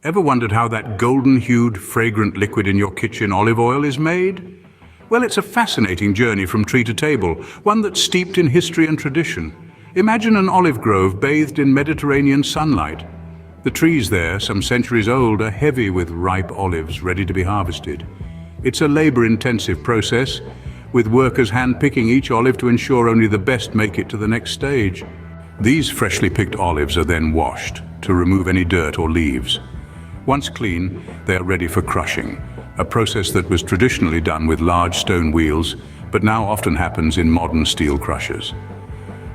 Ever wondered how that golden-hued, fragrant liquid in your kitchen olive oil is made? Well, it's a fascinating journey from tree to table, one that's steeped in history and tradition. Imagine an olive grove bathed in Mediterranean sunlight. The trees there, some centuries old, are heavy with ripe olives ready to be harvested. It's a labor-intensive process, with workers hand-picking each olive to ensure only the best make it to the next stage. These freshly picked olives are then washed to remove any dirt or leaves. Once clean, they are ready for crushing, a process that was traditionally done with large stone wheels, but now often happens in modern steel crushers.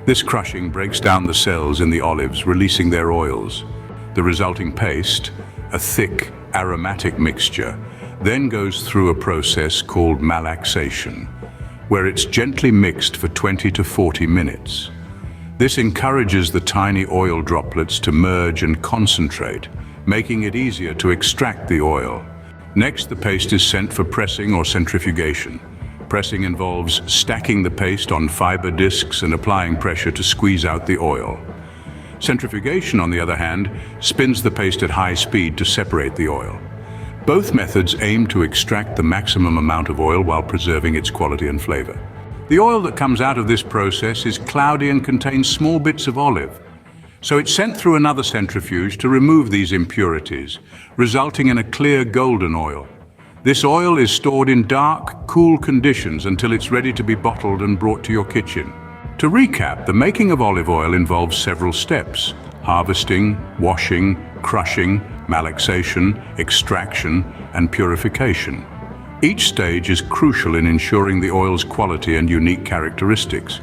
This crushing breaks down the cells in the olives, releasing their oils. The resulting paste, a thick, aromatic mixture, then goes through a process called malaxation, where it's gently mixed for 20 to 40 minutes. This encourages the tiny oil droplets to merge and concentrate, making it easier to extract the oil. Next, the paste is sent for pressing or centrifugation. Pressing involves stacking the paste on fiber discs and applying pressure to squeeze out the oil. Centrifugation, on the other hand, spins the paste at high speed to separate the oil. Both methods aim to extract the maximum amount of oil while preserving its quality and flavor. The oil that comes out of this process is cloudy and contains small bits of olive. So it's sent through another centrifuge to remove these impurities, resulting in a clear golden oil. This oil is stored in dark, cool conditions until it's ready to be bottled and brought to your kitchen. To recap, the making of olive oil involves several steps: harvesting, washing, crushing, malaxation, extraction, and purification. Each stage is crucial in ensuring the oil's quality and unique characteristics.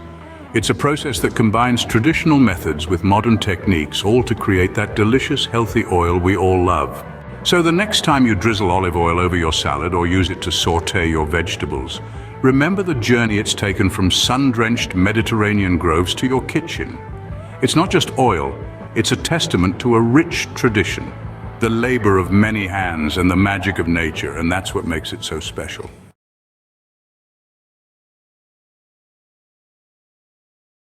It's a process that combines traditional methods with modern techniques, all to create that delicious, healthy oil we all love. So the next time you drizzle olive oil over your salad or use it to sauté your vegetables, remember the journey it's taken from sun-drenched Mediterranean groves to your kitchen. It's not just oil, it's a testament to a rich tradition, the labor of many hands and the magic of nature, and that's what makes it so special.